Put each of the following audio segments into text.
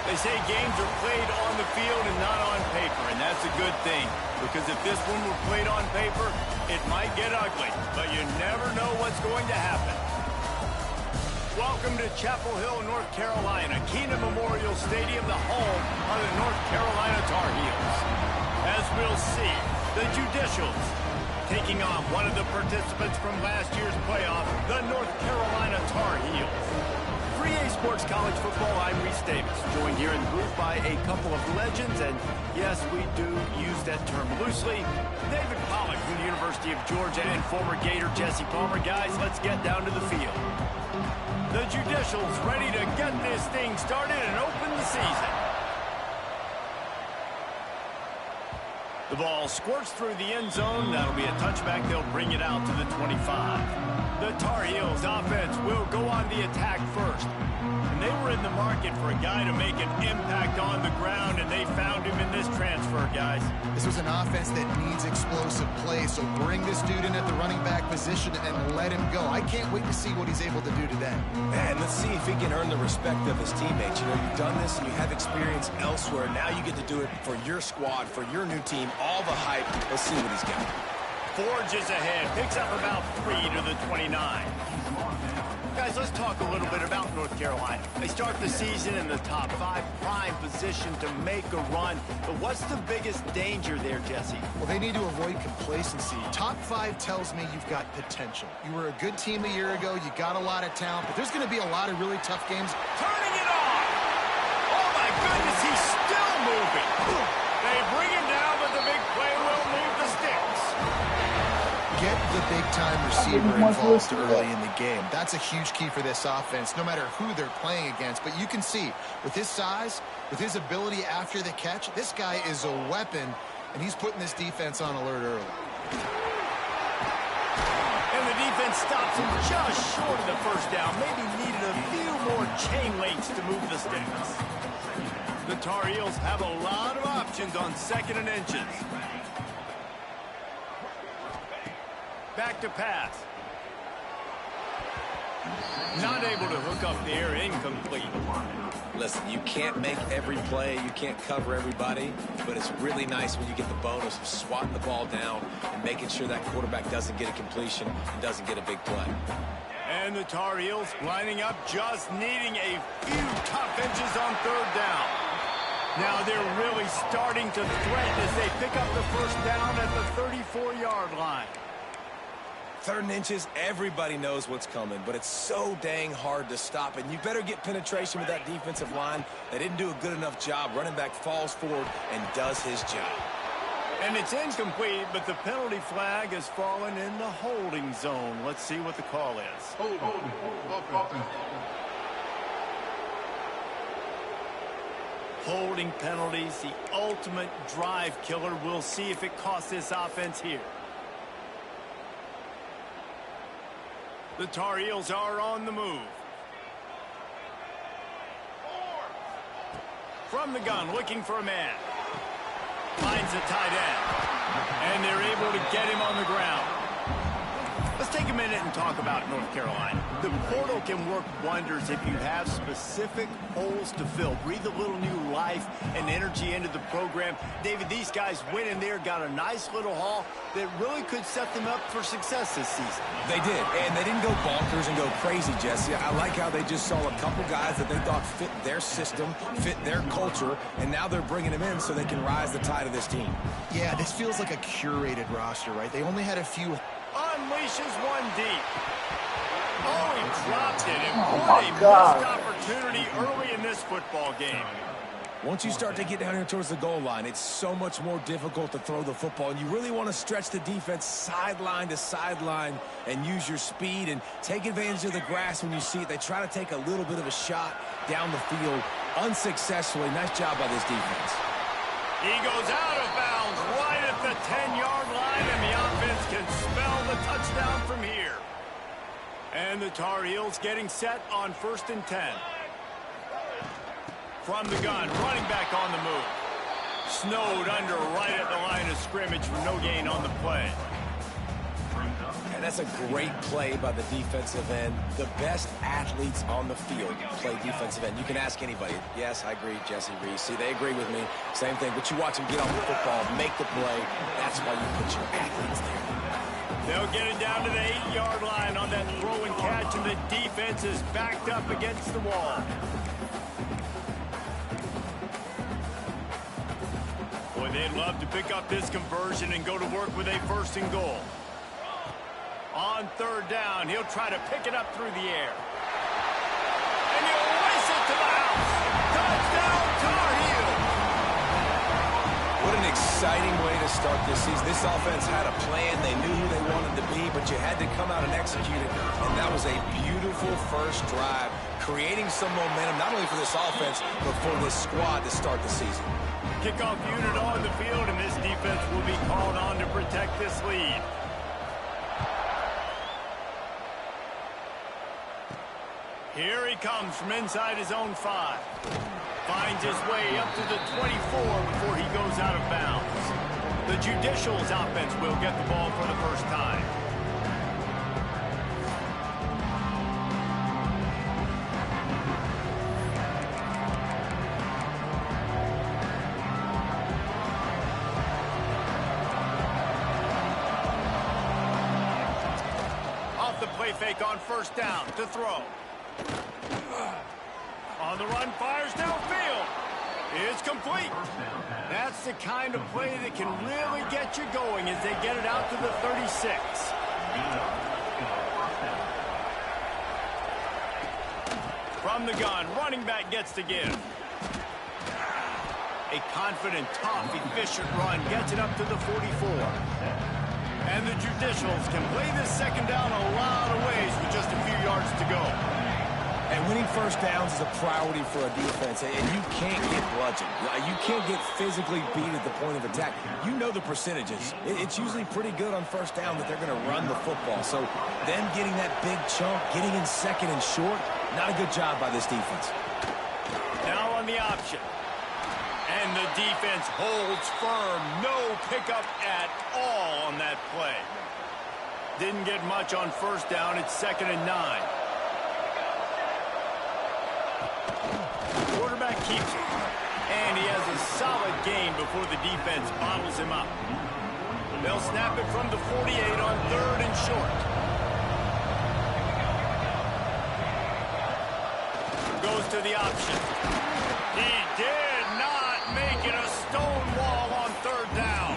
They say games are played on the field and not on paper, and that's a good thing. Because if this one were played on paper, it might get ugly, but you never know what's going to happen. Welcome to Chapel Hill, North Carolina, Keenan Memorial Stadium, the home of the North Carolina Tar Heels. As we'll see, the Judicials taking on one of the participants from last year's playoff, the North Carolina Tar Heels. 3A Sports College Football, I'm Reese Davis, joined here in the booth by a couple of legends, and yes, we do use that term loosely. David Pollack from the University of Georgia and former Gator Jesse Palmer. Guys, let's get down to the field. The Judicials ready to get this thing started and open the season. The ball squirts through the end zone. That'll be a touchback. They'll bring it out to the 25. The Tar Heels offense will go on the attack first. And they were in the market for a guy to make an impact on the ground, and they found him in this transfer, guys. This was an offense that needs explosive play, so bring this dude in at the running back position and let him go. I can't wait to see what he's able to do today. Man, let's see if he can earn the respect of his teammates. You know, you've done this and you have experience elsewhere. Now you get to do it for your squad, for your new team, all the hype. Let's see what he's got. Forges ahead, picks up about 3 to the 29. Guys, let's talk a little bit about North Carolina. They start the season in the top 5, prime position to make a run. But what's the biggest danger there, Jesse? Well, they need to avoid complacency. Top 5 tells me you've got potential. You were a good team a year ago. You got a lot of talent, but there's going to be a lot of really tough games. Turning it on! Oh, my goodness, he's still moving. They bring him down, but the big play will move the sticks. Get the big-time receiver involved early in the game. That's a huge key for this offense, no matter who they're playing against. But you can see, with his size, with his ability after the catch, this guy is a weapon, and he's putting this defense on alert early. And the defense stops him just short of the first down. Maybe needed a few more chain links to move the sticks. The Tar Heels have a lot of options on 2nd and inches. Back to pass. Not able to hook up there, incomplete. Listen, you can't make every play, you can't cover everybody, but it's really nice when you get the bonus of swatting the ball down and making sure that quarterback doesn't get a completion and doesn't get a big play. And the Tar Heels lining up, just needing a few tough inches on 3rd down. Now they're really starting to threaten as they pick up the first down at the 34-yard line. 3rd and inches, everybody knows what's coming, but it's so dang hard to stop. And you better get penetration with that defensive line. They didn't do a good enough job. Running back falls forward and does his job. And it's incomplete, but the penalty flag has fallen in the holding zone. Let's see what the call is. Holding penalties, the ultimate drive killer. We'll see if it costs this offense here. The Tar Heels are on the move. From the gun, looking for a man. Finds a tight end. And they're able to get him on the ground. Let's take a minute and talk about North Carolina. The portal can work wonders if you have specific holes to fill. Breathe a little new life and energy into the program. David, these guys went in there, got a nice little haul that really could set them up for success this season. They did, and they didn't go bonkers and go crazy, Jesse. I like how they just saw a couple guys that they thought fit their system, fit their culture, and now they're bringing them in so they can rise the tide of this team. Yeah, this feels like a curated roster, right? They only had a few. Unleashes one deep. Oh, he dropped it. And what a missed opportunity early in this football game. Once you start to get down here towards the goal line, it's so much more difficult to throw the football. And you really want to stretch the defense sideline to sideline and use your speed and take advantage of the grass when you see it. They try to take a little bit of a shot down the field unsuccessfully. Nice job by this defense. He goes out of bounds right at the 10-yard line, and the offense can spell the touchdown from here. And the Tar Heels getting set on 1st and 10. From the gun, running back on the move. Snowed under right at the line of scrimmage for no gain on the play. And that's a great play by the defensive end. The best athletes on the field play defensive end. You can ask anybody. Yes, I agree, Jesse Reese. See, they agree with me. Same thing. But you watch them get off the football, make the play. That's why you put your athletes there. They'll get it down to the 8-yard line on that throw and catch, and the defense is backed up against the wall. Boy, they'd love to pick up this conversion and go to work with a 1st and goal. On 3rd down, he'll try to pick it up through the air. And he'll race it to the house. Touchdown, Tar Heels. What an exciting way to start this season. This offense had a plan. They knew who they wanted to be, but you had to come out and execute it. And that was a beautiful first drive, creating some momentum, not only for this offense, but for this squad to start the season. Kickoff unit on the field, and this defense will be called on to protect this lead. Here he comes from inside his own 5. Finds his way up to the 24 before he goes out of bounds. The Judicials offense will get the ball for the first time. Off the play fake on 1st down to throw. On the run, fires downfield. It's complete. That's the kind of play that can really get you going as they get it out to the 36. From the gun, running back gets the give. A confident, tough, efficient run gets it up to the 44. And the Judicials can play this 2nd down a lot of ways with just a few yards to go. And winning 1st downs is a priority for a defense, and you can't get bludgeoned. You can't get physically beat at the point of attack. You know the percentages. It's usually pretty good on 1st down that they're going to run the football. So them getting that big chunk, getting in 2nd and short, not a good job by this defense. Now on the option. And the defense holds firm. No pickup at all on that play. Didn't get much on 1st down. It's 2nd and 9. Quarterback keeps it. And he has a solid gain before the defense bottles him up. They'll snap it from the 48 on 3rd and short. Goes to the option. He did not make it a stone wall on 3rd down.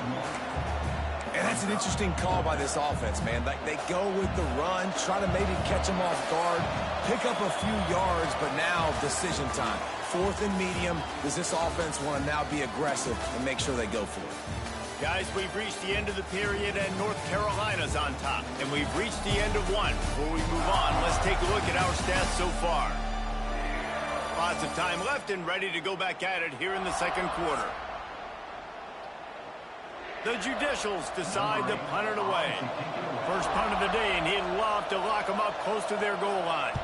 And that's an interesting call by this offense, man. Like, they go with the run, try to maybe catch them off guard, pick up a few yards, but now decision time. 4th and medium. Does this offense want to now be aggressive and make sure they go for it? Guys, we've reached the end of the period, and North Carolina's on top. And we've reached the end of one. Before we move on, let's take a look at our stats so far. Lots of time left and ready to go back at it here in the 2nd quarter. The Judicials decide to punt it away. First punt of the day, and he'd love to lock them up close to their goal line.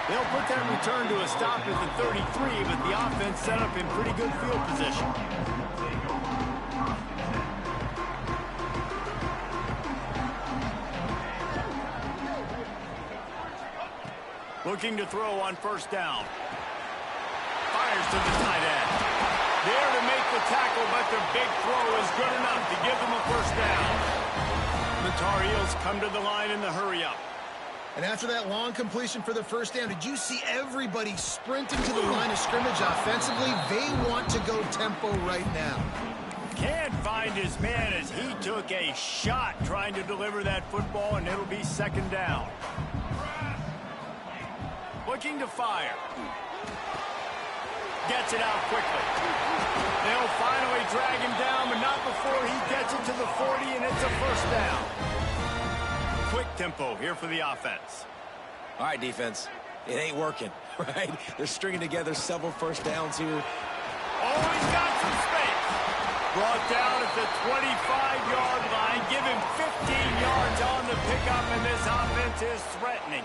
They'll put that return to a stop at the 33, but the offense set up in pretty good field position. Looking to throw on 1st down. Fires to the tight end. There to make the tackle, but the big throw is good enough to give them a 1st down. The Tar Heels come to the line in the hurry-up. And after that long completion for the 1st down, did you see everybody sprinting to the line of scrimmage offensively? They want to go tempo right now. Can't find his man as he took a shot trying to deliver that football, and it'll be 2nd down. Looking to fire. Gets it out quickly. They'll finally drag him down, but not before he gets it to the 40, and it's a 1st down. Quick tempo here for the offense. All right, defense. It ain't working, right? They're stringing together several 1st downs here. Oh, he's got some space. Brought down at the 25-yard line. Give him 15 yards on the pickup, and this offense is threatening.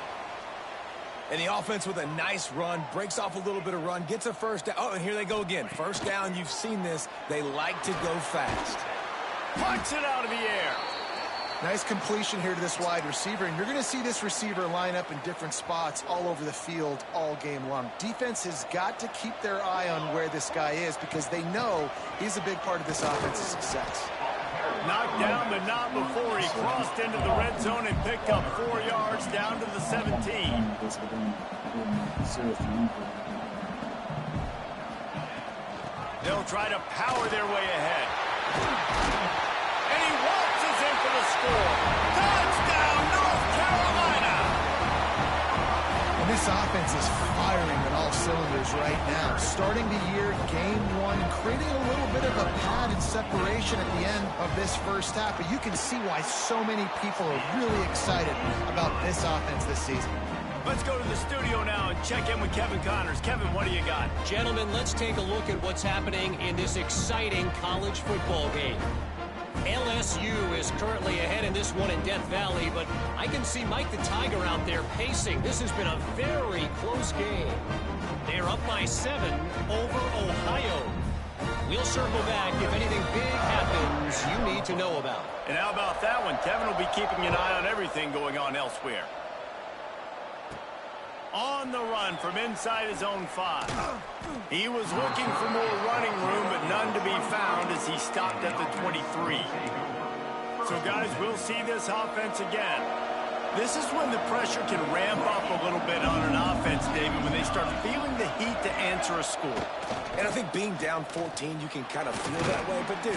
And the offense with a nice run, breaks off a little bit of run, gets a first down. Oh, and here they go again. First down, you've seen this. They like to go fast. Punts it out of the air. Nice completion here to this wide receiver, and you're going to see this receiver line up in different spots all over the field all game long. Defense has got to keep their eye on where this guy is because they know he's a big part of this offense's success. Knocked down, but not before he crossed into the red zone and picked up 4 yards down to the 17. They'll try to power their way ahead. And he waltzes in for the score. Touchdown, North Carolina! And this offense is firing on all cylinders right now. Starting the year, game one, creating a little bit of a pad and separation at the end of this first half. But you can see why so many people are really excited about this offense this season. Let's go to the studio now and check in with Kevin Connors. Kevin, what do you got? Gentlemen, let's take a look at what's happening in this exciting college football game. LSU is currently ahead in this one in Death Valley, but I can see Mike the Tiger out there pacing. This has been a very close game. They're up by 7 over Ohio. We'll circle back if anything big happens you need to know about. And how about that one? Kevin will be keeping an eye on everything going on elsewhere. On the run from inside his own 5. He was looking for more running room, but none to be found as he stopped at the 23. So, guys, we'll see this offense again. This is when the pressure can ramp up a little bit on an offense, David, when they start feeling the heat to answer a score. And I think being down 14, you can kind of feel that way. But, dude,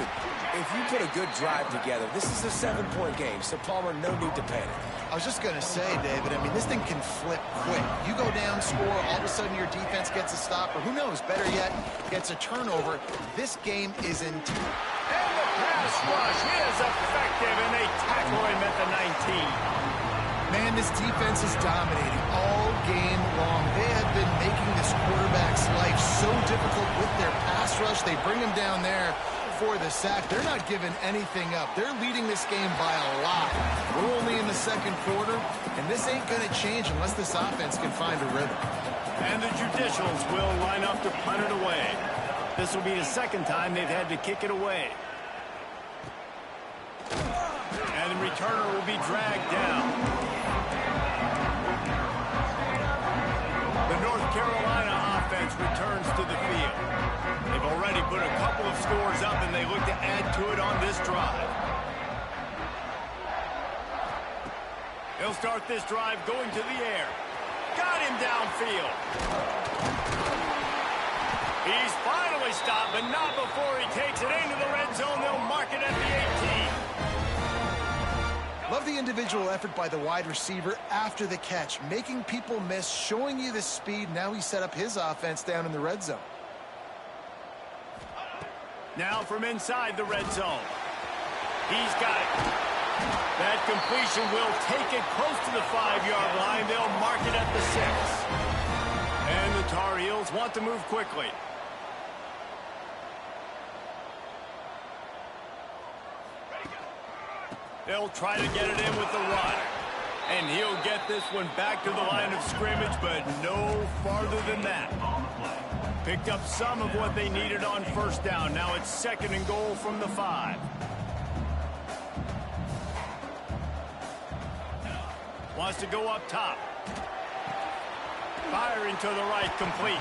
if you put a good drive together, this is a 7-point game. So, Palmer, no need to panic. I was just going to say, David, I mean, this thing can flip quick. You go down, score, all of a sudden your defense gets a stop, or who knows, better yet, gets a turnover. This game is in... And the pass rush is effective, and they tackle him at the 19. Man, this defense is dominating all game long. They have been making this quarterback's life so difficult with their pass rush. They bring him down there for the sack. They're not giving anything up. They're leading this game by a lot. We're only in the second quarter, and this ain't going to change unless this offense can find a rhythm. And the Judicials will line up to punt it away. This will be the second time they've had to kick it away. And the returner will be dragged down. The North Carolina offense returns to the field. They've already put a couple of scores up, and they look to add to it on this drive. They'll start this drive going to the air. Got him downfield. He's finally stopped, but not before he takes it into the red zone. They'll mark it at the 18. Love the individual effort by the wide receiver after the catch, making people miss, showing you the speed. Now he set up his offense down in the red zone. Now from inside the red zone. He's got it. That completion will take it close to the 5-yard line. They'll mark it at the 6. And the Tar Heels want to move quickly. They'll try to get it in with the run. And he'll get this one back to the line of scrimmage, but no farther than that. Picked up some of what they needed on first down. Now it's 2nd and goal from the 5. Wants to go up top. Firing to the right, complete.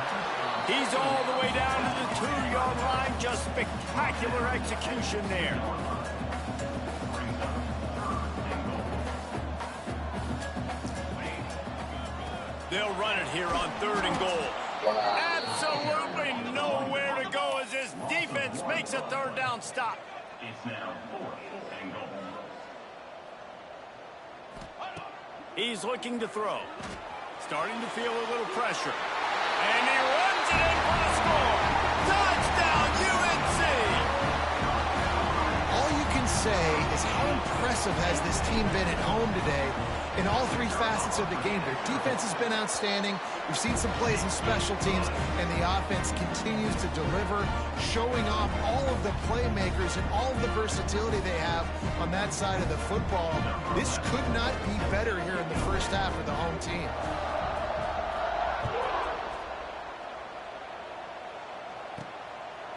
He's all the way down to the 2-yard line. Just spectacular execution there. They'll run it here on 3rd and goal. Absolutely nowhere to go as his defense makes a 3rd down stop. It's now 4th and goal. He's looking to throw. Starting to feel a little pressure. And he runs it in for the score. Touchdown, UNC! All you can say is how impressive has this team been at home today in all 3 facets of the game. Their defense has been outstanding. We've seen some plays in special teams, and the offense continues to deliver, showing off all of the playmakers and all of the versatility they have on that side of the football. This could not be better here in the first half for the home team.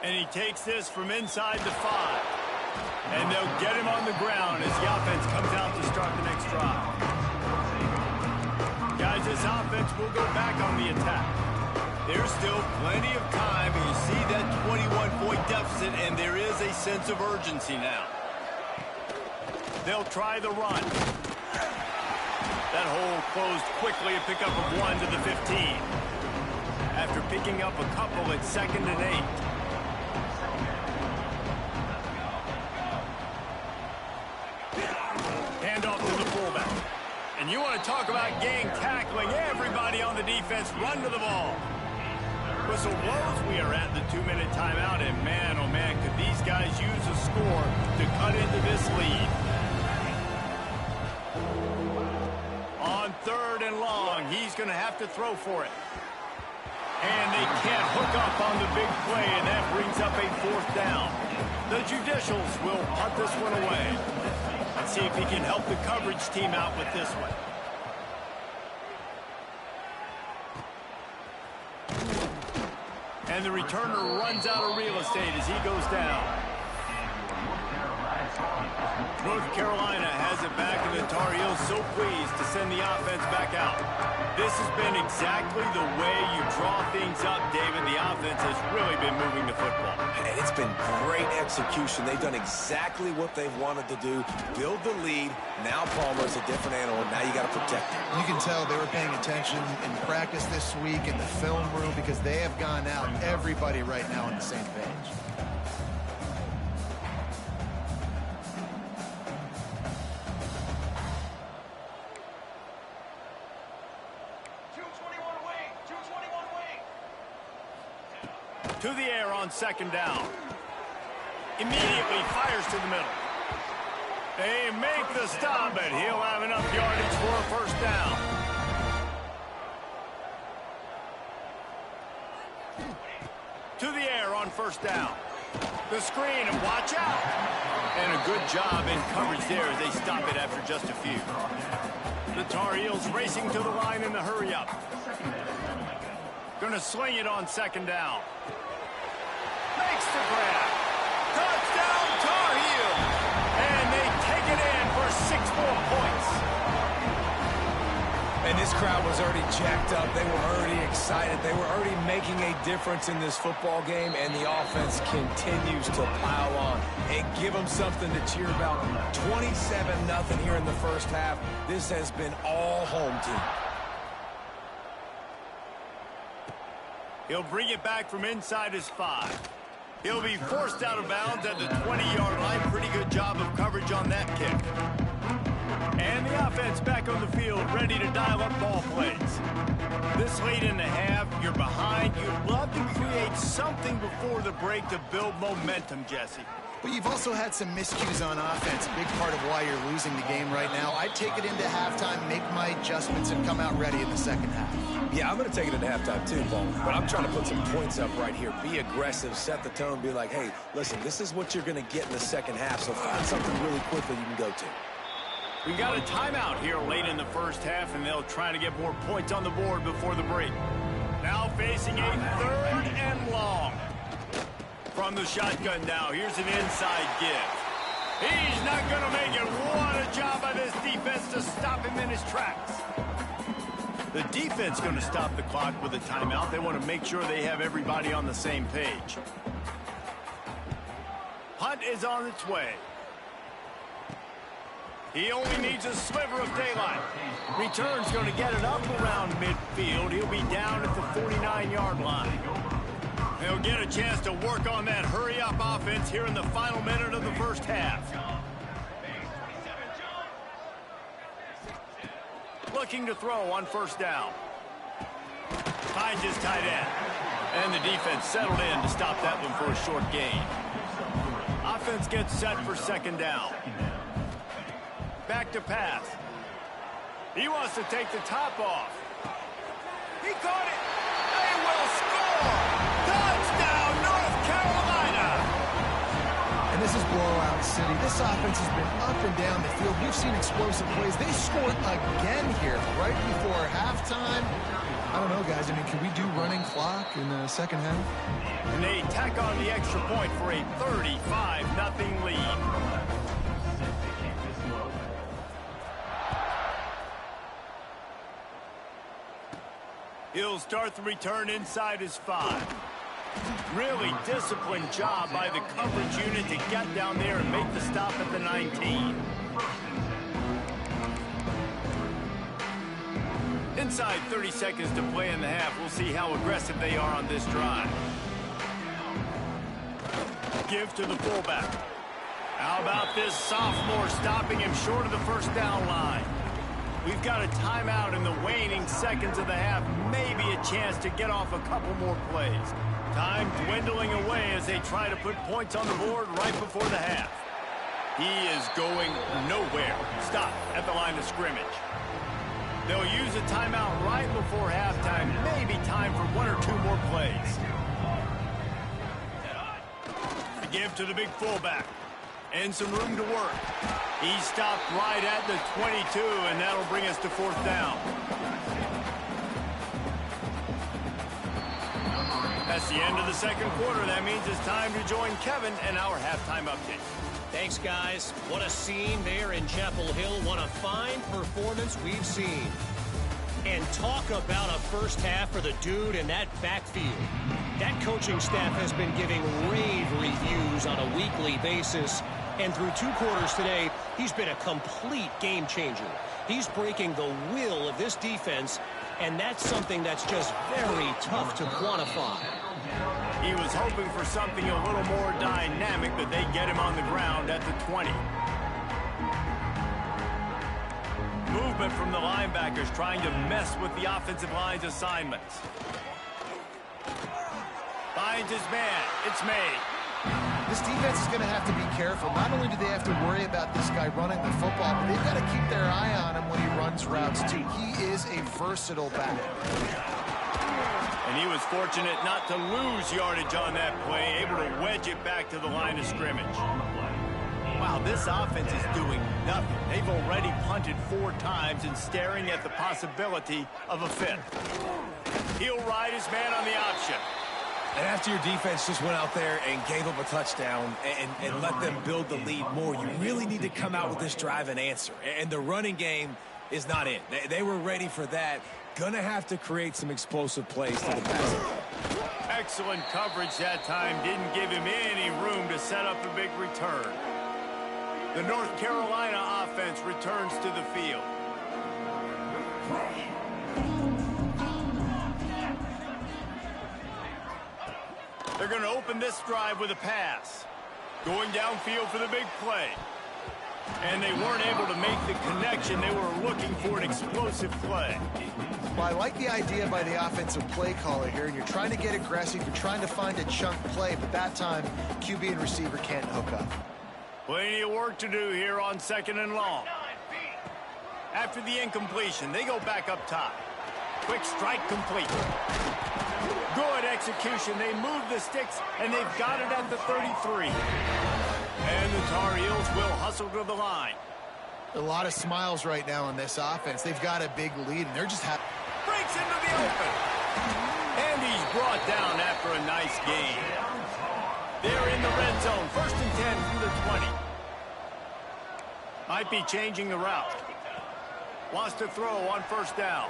And he takes this from inside the 5. And they'll get him on the ground as the offense comes out to start the next drive. Guys, this offense will go back on the attack. There's still plenty of time, and you see that 21-point deficit, and there is a sense of urgency now. They'll try the run. That hole closed quickly, a pickup of 1 to the 15. After picking up a couple at 2nd and 8. Handoff to the fullback. And you want to talk about gang tackling. Everybody on the defense run to the ball. Whistle blows. We are at the 2-minute timeout. And man, oh man, could these guys use a score to cut into this lead. On 3rd and long, he's going to have to throw for it. And they can't hook up on the big play, and that brings up a 4th down. The Judicials will punt this one away. Let's see if he can help the coverage team out with this one. And the returner runs out of real estate as he goes down. North Carolina has it back, and the Tar Heels so pleased to send the offense back out. This has been exactly the way you draw things up, David. The offense has really been moving the football. And it's been great execution. They've done exactly what they've wanted to do. Build the lead. Now Palmer's a different animal. Now you got to protect him. You can tell they were paying attention in practice this week in the film room because they have gone out, everybody right now on the same page. To the air on 2nd down. Immediately fires to the middle. They make the stop, but he'll have enough yardage for a 1st down. To the air on 1st down. The screen, and watch out. And a good job in coverage there as they stop it after just a few. The Tar Heels racing to the line in the hurry-up. Going to sling it on 2nd down. Makes the grab. Touchdown, Tar Heels. And they take it in for 6 more points. And this crowd was already jacked up. They were already excited. They were already making a difference in this football game, and the offense continues to pile on and give them something to cheer about. 27-0 here in the 1st half. This has been all home team. He'll bring it back from inside his 5. He'll be forced out of bounds at the 20-yard line. Pretty good job of coverage on that kick. And the offense back on the field, ready to dial up ball plays. This late in the half, you're behind. You'd love to create something before the break to build momentum, Jesse. But you've also had some miscues on offense, a big part of why you're losing the game right now. I'd take it into halftime, make my adjustments, and come out ready in the 2nd half. Yeah, I'm going to take it into halftime too, Paul. But I'm trying to put some points up right here. Be aggressive, set the tone, be like, hey, listen, this is what you're going to get in the 2nd half, so find something really quickly you can go to. We got a timeout here late in the 1st half, and they'll try to get more points on the board before the break. Now facing a 3rd and long. From the shotgun now, here's an inside give. He's not going to make it. What a job by this defense to stop him in his tracks. The defense going to stop the clock with a timeout. They want to make sure they have everybody on the same page. Punt is on its way. He only needs a sliver of daylight. Return's going to get it up around midfield. He'll be down at the 49-yard line. He'll get a chance to work on that hurry-up offense here in the final minute of the 1st half. Looking to throw on 1st down. Finds his tight end. And the defense settled in to stop that one for a short gain. Offense gets set for 2nd down. Back to pass. He wants to take the top off. He caught it. They will score. Touchdown, North Carolina. And this is blowout city. This offense has been up and down the field. We've seen explosive plays. They scored again here right before halftime. I don't know, guys. I mean, can we do running clock in the second half? And they tack on the extra point for a 35-0 lead. He'll start the return inside his 5. Really disciplined job by the coverage unit to get down there and make the stop at the 19. Inside 30 seconds to play in the half. We'll see how aggressive they are on this drive. Give to the fullback. How about this sophomore stopping him short of the first down line? We've got a timeout in the waning seconds of the half. Maybe a chance to get off a couple more plays. Time dwindling away as they try to put points on the board right before the half. He is going nowhere. Stop at the line of scrimmage. They'll use a timeout right before halftime. Maybe time for 1 or 2 more plays. The give to the big fullback. And some room to work. He stopped right at the 22, and that'll bring us to 4th down. That's the end of the second quarter. That means it's time to join Kevin and our halftime update. Thanks, guys. What a scene there in Chapel Hill. What a fine performance we've seen. And talk about a first half for the dude in that backfield. That coaching staff has been giving rave reviews on a weekly basis. And through 2 quarters today, he's been a complete game changer. He's breaking the will of this defense, and that's something that's just very tough to quantify. He was hoping for something a little more dynamic, but they get him on the ground at the 20. Movement from the linebackers trying to mess with the offensive line's assignments. Finds his man. It's made. This defense is going to have to be careful. Not only do they have to worry about this guy running the football, but they've got to keep their eye on him when he runs routes, too. He is a versatile back. And he was fortunate not to lose yardage on that play, able to wedge it back to the line of scrimmage. Wow, this offense is doing nothing. They've already punted 4 times and staring at the possibility of a 5th. He'll ride his man on the option. And after your defense just went out there and gave up a touchdown and let them build the lead more, you really need to come out with this drive and answer. And the running game is not in. They were ready for that. Gonna have to create some explosive plays to the pass. Excellent coverage that time. Didn't give him any room to set up a big return. The North Carolina offense returns to the field. They're going to open this drive with a pass. Going downfield for the big play. And they weren't able to make the connection. They were looking for an explosive play. Well, I like the idea by the offensive play caller here, and you're trying to get aggressive. You're trying to find a chunk play, but that time, QB and receiver can't hook up. Plenty of work to do here on 2nd and long. After the incompletion, they go back up top. Quick strike complete. Good execution. They move the sticks, and they've got it at the 33. And the Tar Heels will hustle to the line. A lot of smiles right now in this offense. They've got a big lead, and they're just happy. Breaks into the open. And he's brought down after a nice gain. They're in the red zone. 1st and 10 from the 20. Might be changing the route. Wants to throw on 1st down.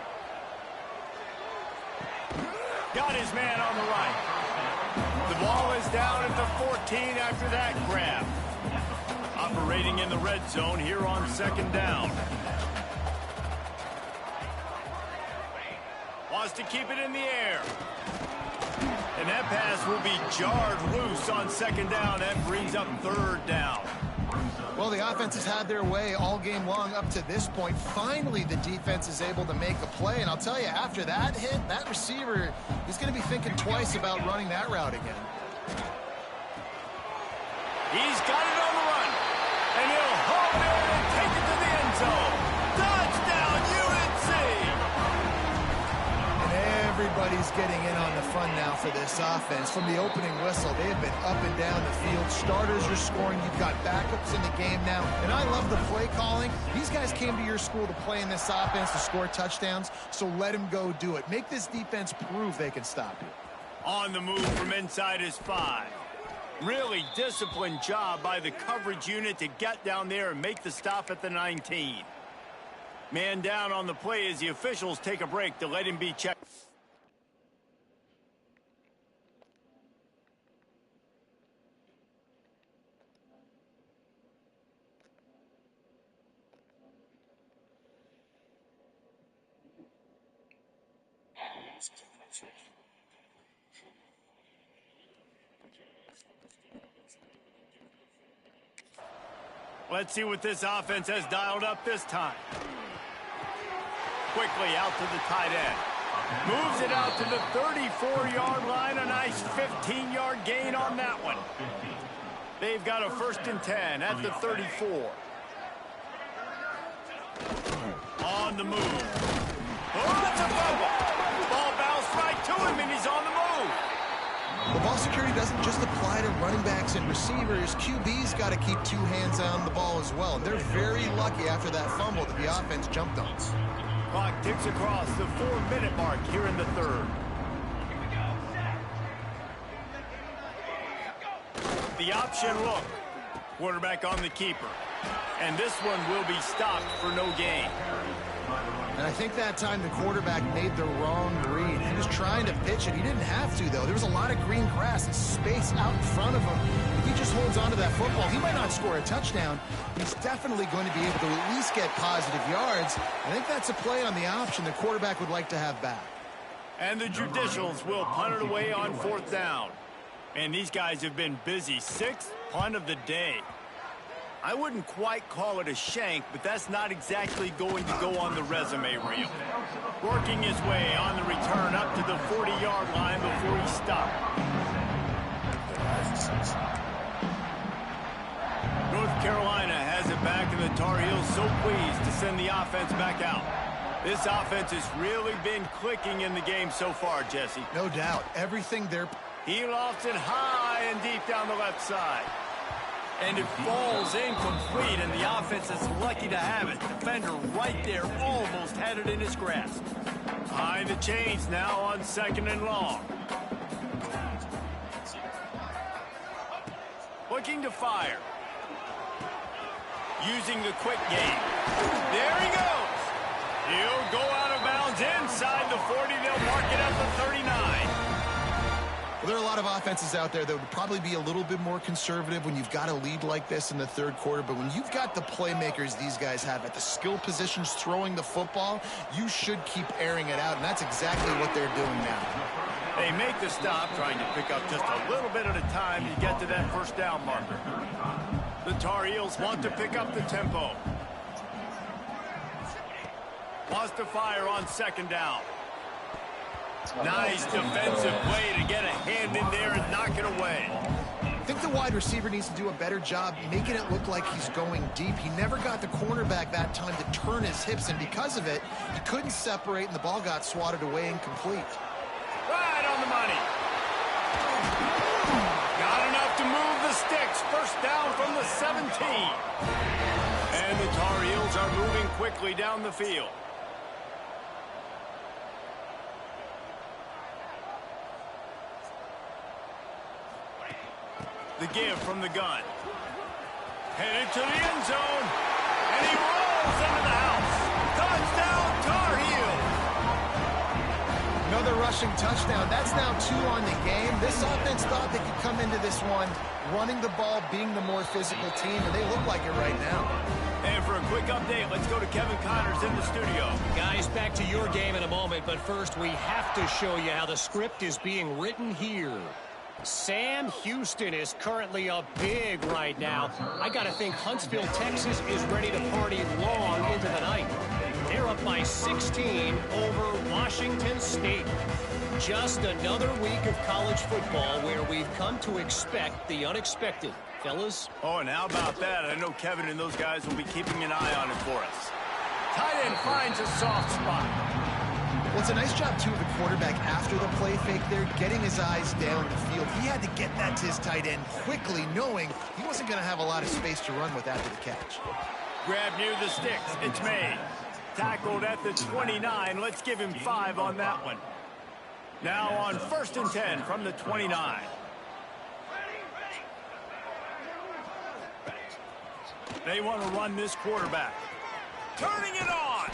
Got his man on the right. The ball is down at the 14 after that grab. Operating in the red zone here on 2nd down. Wants to keep it in the air. And that pass will be jarred loose on 2nd down. That brings up 3rd down. Well, the offense has had their way all game long up to this point. Finally, the defense is able to make a play. And I'll tell you, after that hit, that receiver is going to be thinking twice about running that route again. He's got it on the run. And he'll haul it in and take it to the end zone. Touchdown, UNC! And everybody's getting in on the fun now for this offense. From the opening whistle, they have been up and down the field. Starters are scoring. You've got backups in the game now. And I love the play calling. These guys came to your school to play in this offense to score touchdowns, so let them go do it. Make this defense prove they can stop you. On the move from inside his 5. Really disciplined job by the coverage unit to get down there and make the stop at the 19. Man down on the play as the officials take a break to let him be checked. Let's see what this offense has dialed up this time. Quickly out to the tight end. Moves it out to the 34-yard line. A nice 15-yard gain on that one. They've got a 1st and 10 at the 34. On the move. Oh, it's a fumble. Ball bounced right to him, and he's on the move. The ball security doesn't just apply to running backs and receivers. QB's got to keep 2 hands on the ball as well. And they're very lucky after that fumble that the offense jumped on. Clock ticks across the 4-minute mark here in the 3rd. The option look. Quarterback on the keeper. And this one will be stopped for no gain. And I think that time the quarterback made the wrong read. He was trying to pitch it. He didn't have to, though. There was a lot of green grass and space out in front of him. If he just holds on to that football, he might not score a touchdown. He's definitely going to be able to at least get positive yards. I think that's a play on the option the quarterback would like to have back. And the Judicials will punt it away on 4th down. And these guys have been busy. 6th punt of the day. I wouldn't quite call it a shank, but that's not exactly going to go on the resume reel. Working his way on the return up to the 40-yard line before he stopped. North Carolina has it back, and the Tar Heels so pleased to send the offense back out. This offense has really been clicking in the game so far, Jesse. No doubt. Everything they're... He lofts it high and deep down the left side. And it falls incomplete, and the offense is lucky to have it. Defender right there almost had it in his grasp. Behind the chains now on 2nd and long. Looking to fire. Using the quick game. There he goes. He'll go out of bounds inside the 40. They'll mark it at the 39. Well, there are a lot of offenses out there that would probably be a little bit more conservative when you've got a lead like this in the 3rd quarter. But when you've got the playmakers these guys have at the skill positions throwing the football, you should keep airing it out. And that's exactly what they're doing now. They make the stop, trying to pick up just a little bit at a time to get to that 1st down marker. The Tar Heels want to pick up the tempo. Wants to fire on 2nd down. Nice defensive play to get a hand in there and knock it away. I think the wide receiver needs to do a better job making it look like he's going deep. He never got the cornerback that time to turn his hips, and because of it, he couldn't separate, and the ball got swatted away incomplete. Right on the money. Got enough to move the sticks. 1st down from the 17. And the Tar Heels are moving quickly down the field. The give from the gun. Headed to the end zone. And he rolls into the house. Touchdown, Tar Heels. Another rushing touchdown. That's now 2 on the game. This offense thought they could come into this one running the ball, being the more physical team, and they look like it right now. And for a quick update, let's go to Kevin Connors in the studio. Guys, back to your game in a moment, but first we have to show you how the script is being written here. Sam Houston is currently up big right now. I got to think Huntsville, Texas is ready to party long into the night. They're up by 16 over Washington State. Just another week of college football where we've come to expect the unexpected. Fellas? Oh, and how about that? I know Kevin and those guys will be keeping an eye on it for us. Tight end finds a soft spot. Well, it's a nice job, too, of the quarterback after the play fake there, getting his eyes down the field. He had to get that to his tight end quickly, knowing he wasn't going to have a lot of space to run with after the catch. Grab near the sticks. It's made. Tackled at the 29. Let's give him 5 on that one. Now on 1st and 10 from the 29. They want to run this quarterback. Turning it on.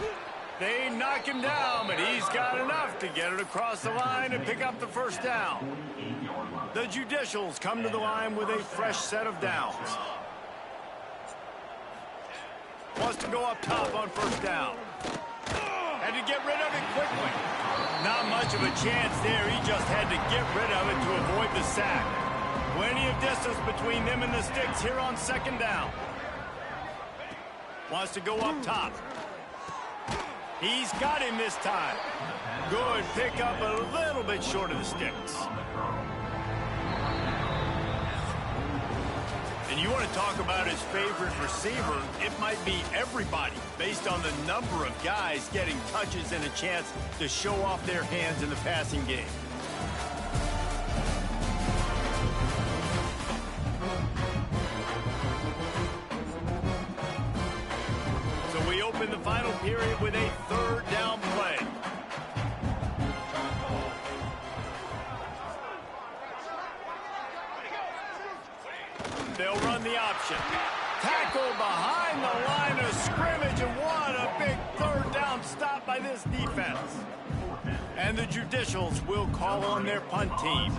They knock him down, but he's got enough to get it across the line and pick up the first down. The Judicials come to the line with a fresh set of downs. Wants to go up top on first down. Had to get rid of it quickly. Not much of a chance there. He just had to get rid of it to avoid the sack. Plenty of distance between them and the sticks here on 2nd down. Wants to go up top. He's got him this time. Good pickup, a little bit short of the sticks. And you want to talk about his favorite receiver, it might be everybody, based on the number of guys getting touches and a chance to show off their hands in the passing game. In the final period with a 3rd down play. They'll run the option. Tackle behind the line of scrimmage, and what a big 3rd down stop by this defense. And the Judicials will call on their punt team.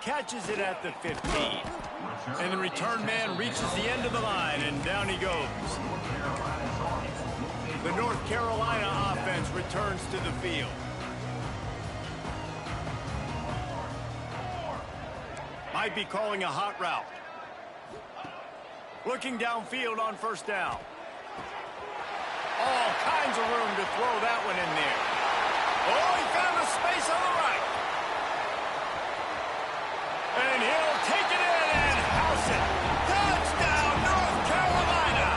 Catches it at the 15. And the return man reaches the end of the line, and down he goes. The North Carolina offense returns to the field. Might be calling a hot route. Looking downfield on 1st down. All kinds of room to throw that one in there. Oh, he found a space on the right. And he'll take it in and house it. Touchdown, North Carolina!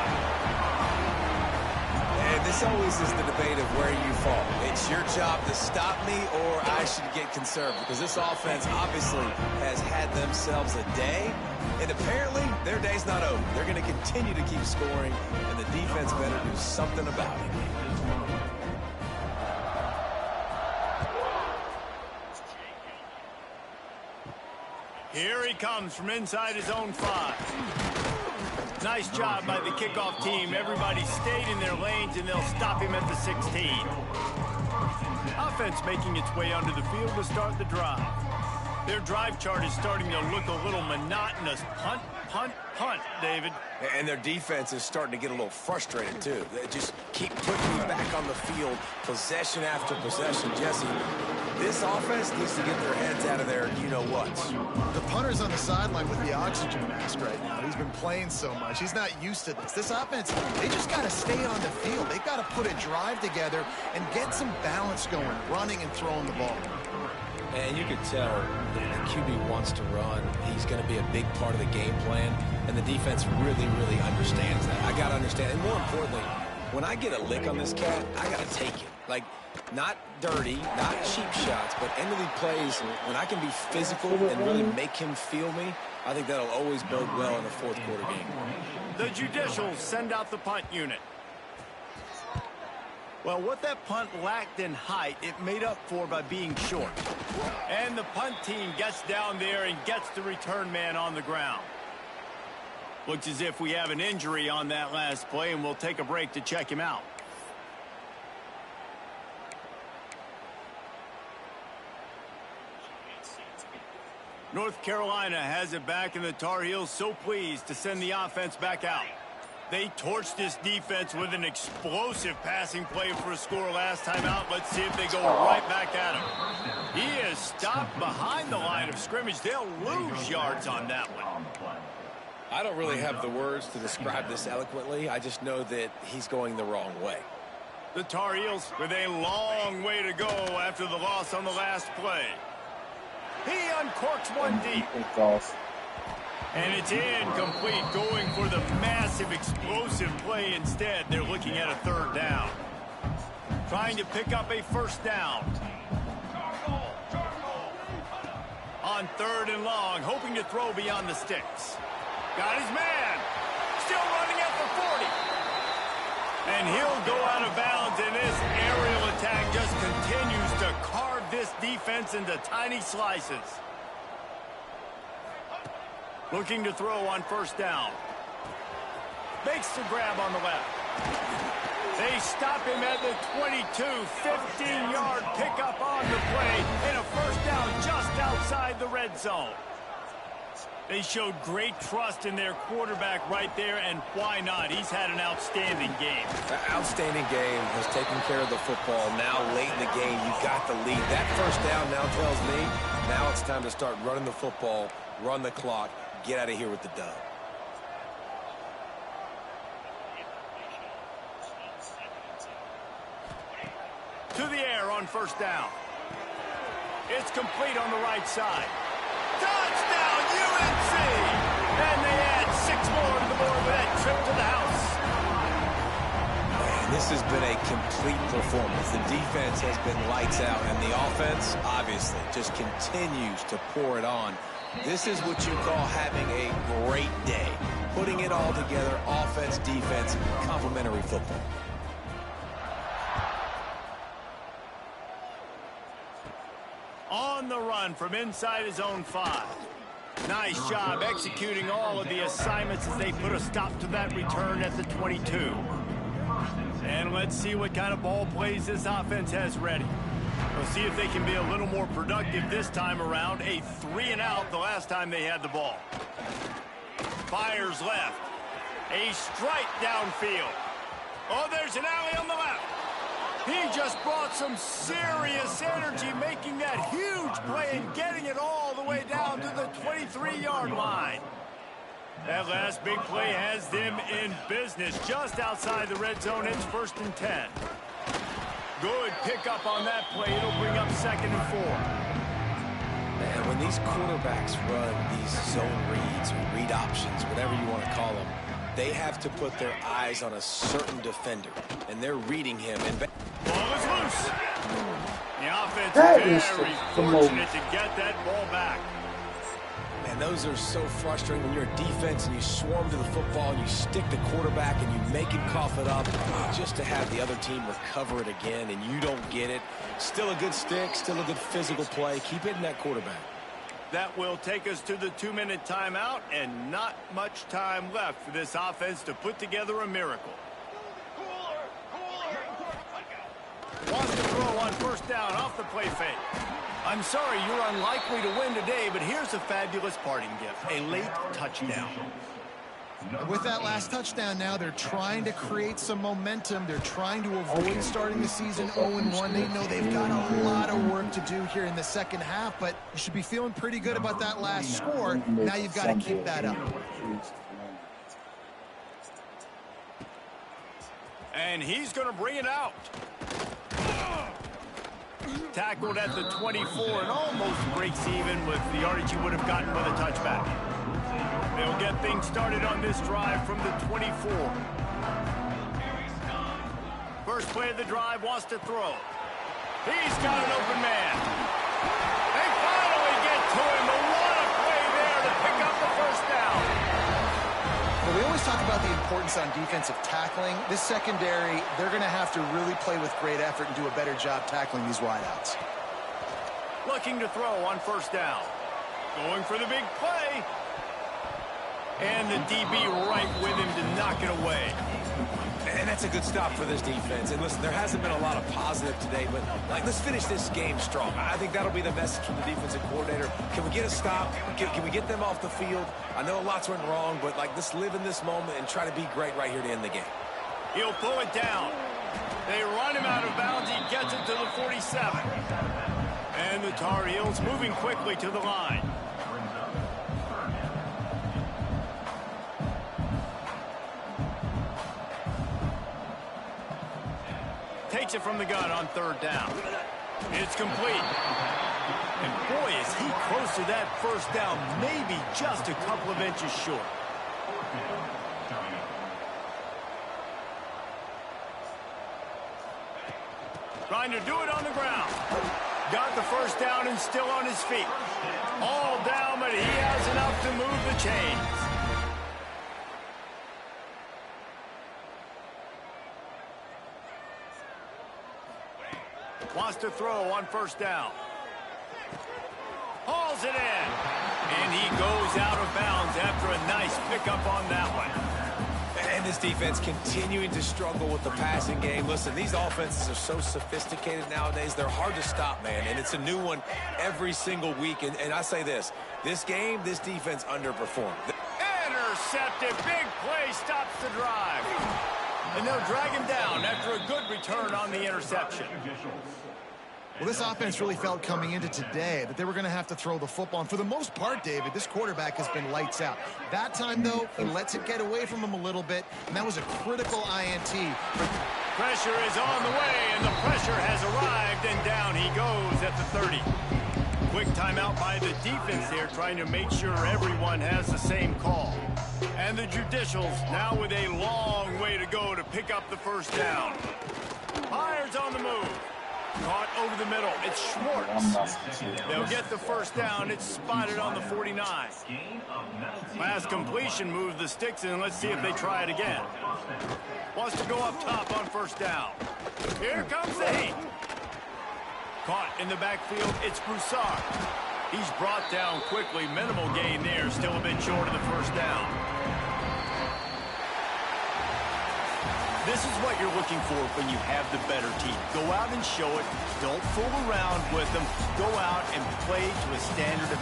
And this always is the debate of where you fall. It's your job to stop me, or I should get conservative, because this offense obviously has had themselves a day, and apparently their day's not over. They're going to continue to keep scoring, and the defense better do something about it. Here he comes from inside his own 5. Nice job by the kickoff team. Everybody stayed in their lanes, and they'll stop him at the 16. Offense making its way onto the field to start the drive. Their drive chart is starting to look a little monotonous. Punt, punt, punt, David. And their defense is starting to get a little frustrated, too. They just keep putting me back on the field, possession after possession. Jesse, this offense needs to get their heads out of there, you-know-what. The punter's on the sideline with the oxygen mask right now. He's been playing so much. He's not used to this. This offense, they just got to stay on the field. They've got to put a drive together and get some balance going, running and throwing the ball. And you can tell the QB wants to run. He's going to be a big part of the game plan, and the defense really, really understands that. I got to understand, and more importantly, when I get a lick on this cat, I got to take it. Like, not dirty, not cheap shots, but end of the plays, when I can be physical and really make him feel me, I think that'll always bode well in a 4th quarter game. The Judicials send out the punt unit. Well, what that punt lacked in height, it made up for by being short. And the punt team gets down there and gets the return man on the ground. Looks as if we have an injury on that last play, and we'll take a break to check him out. North Carolina has it back, and the Tar Heels so pleased to send the offense back out. They torched this defense with an explosive passing play for a score last time out. Let's see if they go right back at him. He is stopped behind the line of scrimmage. They'll lose yards on that one. I don't really have the words to describe this eloquently. I just know that he's going the wrong way. The Tar Heels with a long way to go after the loss on the last play. He uncorks one deep. And it's incomplete, going for the massive explosive play instead. They're looking at a third down. Trying to pick up a first down. On third and long, hoping to throw beyond the sticks. Got his man. Still running at the 40. And he'll go out of bounds, and this aerial attack just continues to carve this defense into tiny slices. Looking to throw on first down. Makes the grab on the left. They stop him at the 22, 15-yard pickup on the play, and a first down just outside the red zone. They showed great trust in their quarterback right there, and why not? He's had an outstanding game. An outstanding game, has taken care of the football. Now, late in the game, you got the lead. That first down now tells me now it's time to start running the football, run the clock, get out of here with the dub. To the air on first down. It's complete on the right side. Touchdown, UNC! And they add 6 more to the board with that trip to the house. Man, this has been a complete performance. The defense has been lights out, and the offense, obviously, just continues to pour it on. This is what you call having a great day. Putting it all together, offense, defense, complementary football. On the run from inside his own 5. Nice job executing all of the assignments as they put a stop to that return at the 22. And let's see what kind of ball plays this offense has ready. We'll see if they can be a little more productive this time around. A 3-and-out the last time they had the ball. Fires left. A strike downfield. Oh, there's an alley on the left. He just brought some serious energy, making that huge play and getting it all the way down to the 23-yard line. That last big play has them in business just outside the red zone. It's 1st and 10. Good pickup on that play. It'll bring up 2nd and 4. Man, when these quarterbacks run these zone reads or read options, whatever you want to call them, they have to put their eyes on a certain defender, and they're reading him. And ball is loose. The offense is very fortunate to get that ball back. Man, those are so frustrating when you're a defense and you swarm to the football and you stick the quarterback and you make him cough it up just to have the other team recover it again and you don't get it. Still a good stick, still a good physical play. Keep hitting that quarterback. That will take us to the 2-minute timeout, and not much time left for this offense to put together a miracle. Wants to throw on first down off the play fake. I'm sorry you're unlikely to win today, but here's a fabulous parting gift, a late touchdown. With that last touchdown now, they're trying to create some momentum. They're trying to avoid starting the season 0-1. They know they've got a lot of work to do here in the second half, but you should be feeling pretty good about that last score. Now you've got to keep that up. And he's going to bring it out. Tackled at the 24 and almost breaks even with the yardage he would have gotten with a touchback. They'll get things started on this drive from the 24. First play of the drive, wants to throw. He's got an open man. They finally get to him, but what a play there to pick up the first down. Well, we always talk about the importance on defensive tackling. This secondary, they're going to have to really play with great effort and do a better job tackling these wideouts. Looking to throw on first down. Going for the big play. And the DB right with him to knock it away. And that's a good stop for this defense. And listen, there hasn't been a lot of positive today, but let's finish this game strong. I think that'll be the message from the defensive coordinator. Can we get a stop? Can we get them off the field? I know lots went wrong, but let's live in this moment and try to be great right here to end the game. He'll pull it down. They run him out of bounds. He gets it to the 47. And the Tar Heels moving quickly to the line. Takes it from the gun on third down. It's complete. And boy, is he close to that first down, maybe just a couple of inches short. Trying to do it on the ground. Got the first down and still on his feet. All down, but he has enough to move the chains. Wants to throw on first down. Hauls it in. And he goes out of bounds after a nice pickup on that one. And this defense continuing to struggle with the passing game. Listen, these offenses are so sophisticated nowadays. They're hard to stop, man. And it's a new one every single week. And I say this game, this defense underperformed. Intercepted. Big play stops the drive. And they'll drag him down after a good return on the interception. Well, this offense really felt coming into today that they were going to have to throw the football. And for the most part, David, this quarterback has been lights out. That time, though, he lets it get away from him a little bit, and that was a critical INT. Pressure is on the way, and the pressure has arrived, and down he goes at the 30. Quick timeout by the defense there, trying to make sure everyone has the same call. And the Judicials now with a long way to go to pick up the first down. Myers on the move. Caught over the middle. It's Schwartz. They'll get the first down. It's spotted on the 49. Pass completion moves the sticks in. Let's see if they try it again. Wants to go up top on first down. Here comes the heat. Caught in the backfield. It's Broussard. He's brought down quickly. Minimal gain there. Still a bit short of the first down. This is what you're looking for when you have the better team. Go out and show it. Don't fool around with them. Go out and play to a standard of